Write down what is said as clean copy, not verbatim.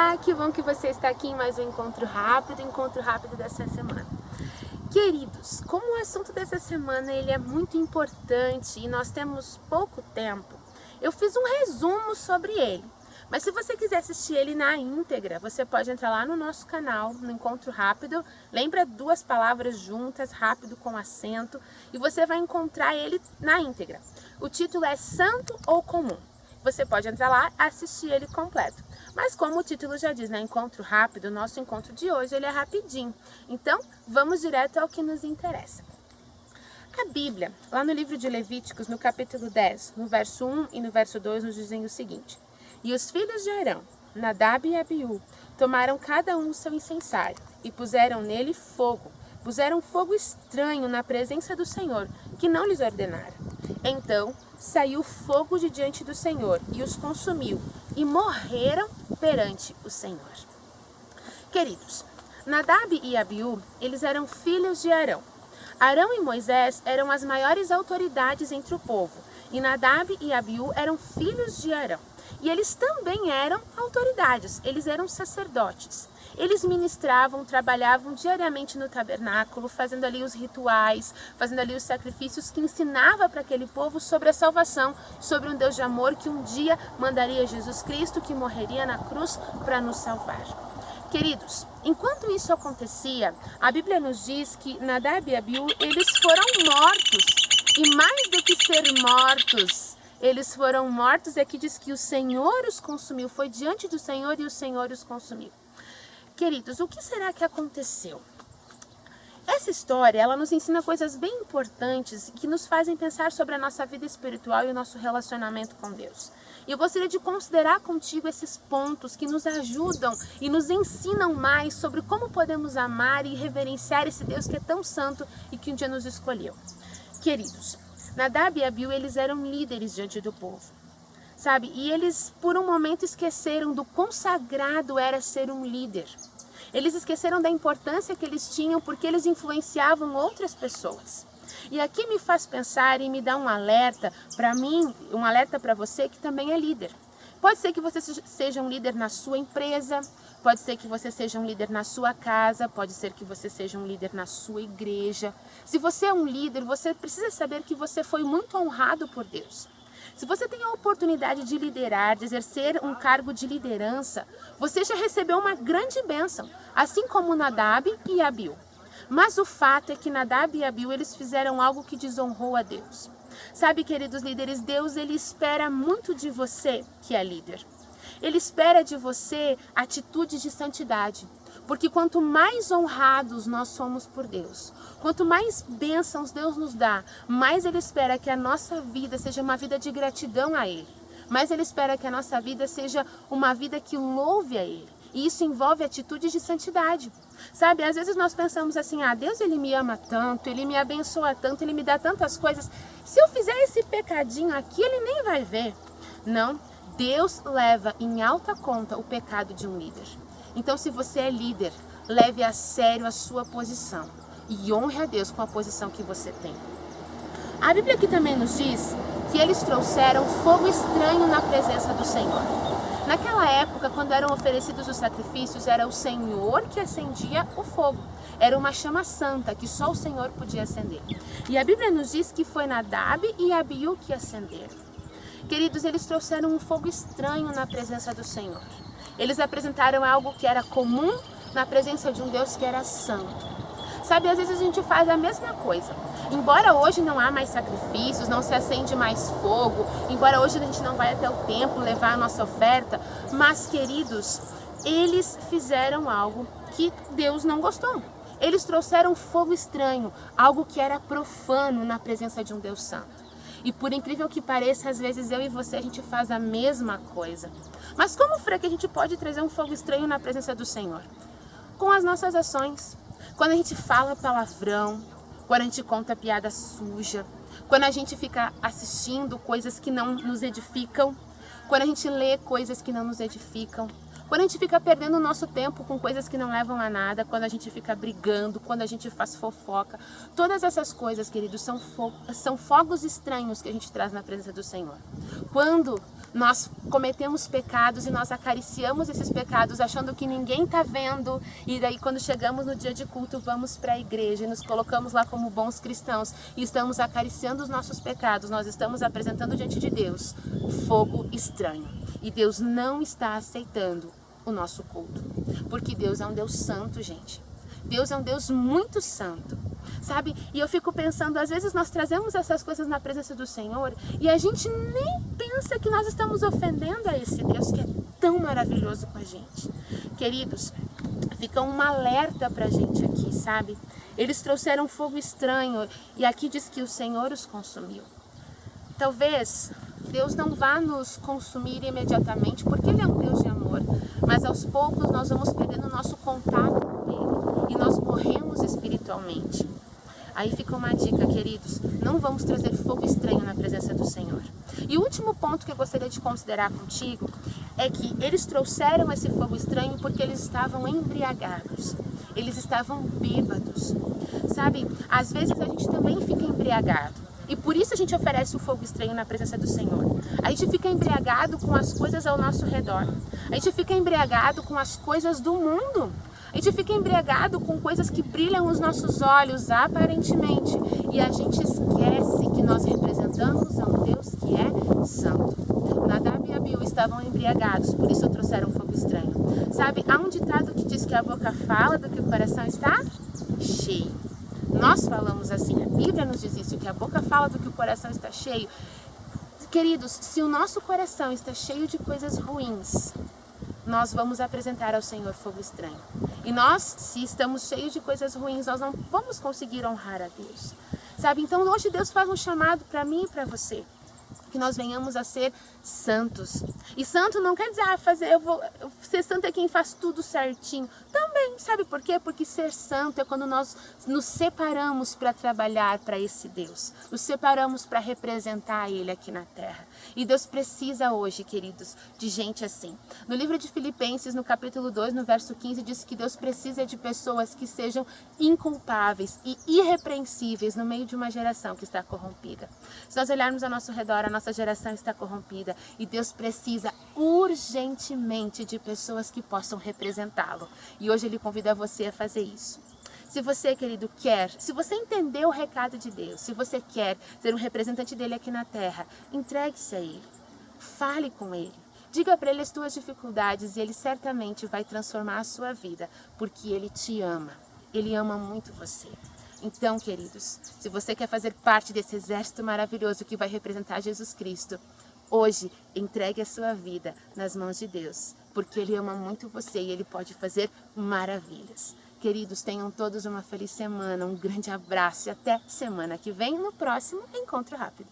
Olá, que bom que você está aqui em mais um encontro rápido dessa semana. Queridos, como o assunto dessa semana ele é muito importante e nós temos pouco tempo, eu fiz um resumo sobre ele. Mas se você quiser assistir ele na íntegra, você pode entrar lá no nosso canal, no Encontro Rápido. Lembra 2 palavras juntas, rápido com acento, e você vai encontrar ele na íntegra. O título é Santo ou Comum. Você pode entrar lá e assistir ele completo. Mas como o título já diz, né, Encontro Rápido, nosso encontro de hoje ele é rapidinho. Então, vamos direto ao que nos interessa. A Bíblia, lá no livro de Levíticos, no capítulo 10, no verso 1 e no verso 2, nos dizem o seguinte: E os filhos de Arão, Nadab e Abiú, tomaram cada um o seu incensário e puseram nele fogo. Puseram fogo estranho na presença do Senhor, que não lhes ordenara. Então saiu fogo de diante do Senhor e os consumiu, e morreram perante o Senhor. Queridos, Nadab e Abiú, eles eram filhos de Arão. Arão e Moisés eram as maiores autoridades entre o povo, e Nadab e Abiú eram filhos de Arão. E eles também eram autoridades, eles eram sacerdotes. Eles ministravam, trabalhavam diariamente no tabernáculo, fazendo ali os rituais, fazendo ali os sacrifícios que ensinava para aquele povo sobre a salvação, sobre um Deus de amor que um dia mandaria Jesus Cristo, que morreria na cruz para nos salvar. Queridos, enquanto isso acontecia, a Bíblia nos diz que Nadab e Abiú, eles foram mortos. E mais do que ser mortos, eles foram mortos, e aqui diz que o Senhor os consumiu, foi diante do Senhor e o Senhor os consumiu. Queridos, o que será que aconteceu? Essa história, ela nos ensina coisas bem importantes que nos fazem pensar sobre a nossa vida espiritual e o nosso relacionamento com Deus. E eu gostaria de considerar contigo esses pontos que nos ajudam e nos ensinam mais sobre como podemos amar e reverenciar esse Deus que é tão santo e que um dia nos escolheu. Queridos, Nadab e Abiú, eles eram líderes diante do povo, sabe? E eles, por um momento, esqueceram do quão sagrado era ser um líder. Eles esqueceram da importância que eles tinham porque eles influenciavam outras pessoas. E aqui me faz pensar e me dá um alerta para mim, um alerta para você que também é líder. Pode ser que você seja um líder na sua empresa, pode ser que você seja um líder na sua casa, pode ser que você seja um líder na sua igreja. Se você é um líder, você precisa saber que você foi muito honrado por Deus. Se você tem a oportunidade de liderar, de exercer um cargo de liderança, você já recebeu uma grande bênção, assim como Nadab e Abiú. Mas o fato é que Nadab e Abiú, eles fizeram algo que desonrou a Deus. Sabe, queridos líderes, Deus ele espera muito de você que é líder. Ele espera de você atitudes de santidade. Porque quanto mais honrados nós somos por Deus, quanto mais bênçãos Deus nos dá, mais Ele espera que a nossa vida seja uma vida de gratidão a Ele. Mais Ele espera que a nossa vida seja uma vida que louve a Ele. E isso envolve atitudes de santidade. Sabe, às vezes nós pensamos assim, Deus ele me ama tanto, Ele me abençoa tanto, Ele me dá tantas coisas. Se eu fizer esse pecadinho aqui, Ele nem vai ver. Não, Deus leva em alta conta o pecado de um líder. Então, se você é líder, leve a sério a sua posição e honre a Deus com a posição que você tem. A Bíblia aqui também nos diz que eles trouxeram fogo estranho na presença do Senhor. Naquela época, quando eram oferecidos os sacrifícios, era o Senhor que acendia o fogo. Era uma chama santa que só o Senhor podia acender. E a Bíblia nos diz que foi Nadab e Abiú que acenderam. Queridos, eles trouxeram um fogo estranho na presença do Senhor. Eles apresentaram algo que era comum na presença de um Deus que era santo. Sabe, às vezes a gente faz a mesma coisa. Embora hoje não há mais sacrifícios, não se acende mais fogo, embora hoje a gente não vai até o templo levar a nossa oferta, mas, queridos, eles fizeram algo que Deus não gostou. Eles trouxeram fogo estranho, algo que era profano na presença de um Deus santo. E por incrível que pareça, às vezes eu e você, a gente faz a mesma coisa. Mas como foi que a gente pode trazer um fogo estranho na presença do Senhor? Com as nossas ações. Quando a gente fala palavrão, quando a gente conta piada suja, quando a gente fica assistindo coisas que não nos edificam, quando a gente lê coisas que não nos edificam, quando a gente fica perdendo o nosso tempo com coisas que não levam a nada, quando a gente fica brigando, quando a gente faz fofoca. Todas essas coisas, queridos, são fogos estranhos que a gente traz na presença do Senhor. Quando nós cometemos pecados e nós acariciamos esses pecados achando que ninguém está vendo, e daí quando chegamos no dia de culto vamos para a igreja e nos colocamos lá como bons cristãos e estamos acariciando os nossos pecados, nós estamos apresentando diante de Deus fogo estranho, e Deus não está aceitando o nosso culto, porque Deus é um Deus santo, gente. Deus é um Deus muito santo, sabe? E eu fico pensando, às vezes nós trazemos essas coisas na presença do Senhor e a gente nem pensa que nós estamos ofendendo a esse Deus que é tão maravilhoso com a gente. Queridos, fica um alerta pra gente aqui, sabe? Eles trouxeram fogo estranho e aqui diz que o Senhor os consumiu. Talvez Deus não vá nos consumir imediatamente, porque Ele é um Deus de amor, mas aos poucos nós vamos perdendo o nosso contato com Ele e nós morremos espiritualmente. Aí fica uma dica, queridos, não vamos trazer fogo estranho na presença do Senhor. E o último ponto que eu gostaria de considerar contigo é que eles trouxeram esse fogo estranho porque eles estavam embriagados, eles estavam bêbados, sabe? Às vezes a gente também fica embriagado. E por isso a gente oferece o fogo estranho na presença do Senhor. A gente fica embriagado com as coisas ao nosso redor. A gente fica embriagado com as coisas do mundo. A gente fica embriagado com coisas que brilham os nossos olhos, aparentemente. E a gente esquece que nós representamos a um Deus que é santo. Nadab e Abiú estavam embriagados, por isso trouxeram fogo estranho. Sabe, há um ditado que diz que a boca fala do que o coração está cheio. Nós falamos assim, a Bíblia nos diz isso, que a boca fala do que o coração está cheio. Queridos, se o nosso coração está cheio de coisas ruins, nós vamos apresentar ao Senhor fogo estranho. E nós, se estamos cheios de coisas ruins, nós não vamos conseguir honrar a Deus. Sabe, então hoje Deus faz um chamado para mim e para você. Que nós venhamos a ser santos. E santo não quer dizer, ser santo é quem faz tudo certinho. Também, sabe por quê? Porque ser santo é quando nós nos separamos para trabalhar para esse Deus. Nos separamos para representar Ele aqui na terra. E Deus precisa hoje, queridos, de gente assim. No livro de Filipenses, no capítulo 2, no verso 15, diz que Deus precisa de pessoas que sejam inculpáveis e irrepreensíveis no meio de uma geração que está corrompida. Se nós olharmos ao nosso redor, a nossa geração está corrompida e Deus precisa urgentemente de pessoas que possam representá-lo. E hoje Ele convida você a fazer isso. Se você, querido, se você entendeu o recado de Deus, se você quer ser um representante dele aqui na terra, entregue-se a Ele, fale com Ele, diga para Ele as tuas dificuldades e Ele certamente vai transformar a sua vida, porque Ele te ama, Ele ama muito você. Então, queridos, se você quer fazer parte desse exército maravilhoso que vai representar Jesus Cristo, hoje entregue a sua vida nas mãos de Deus, porque Ele ama muito você e Ele pode fazer maravilhas. Queridos, tenham todos uma feliz semana, um grande abraço e até semana que vem no próximo Encontro Rápido.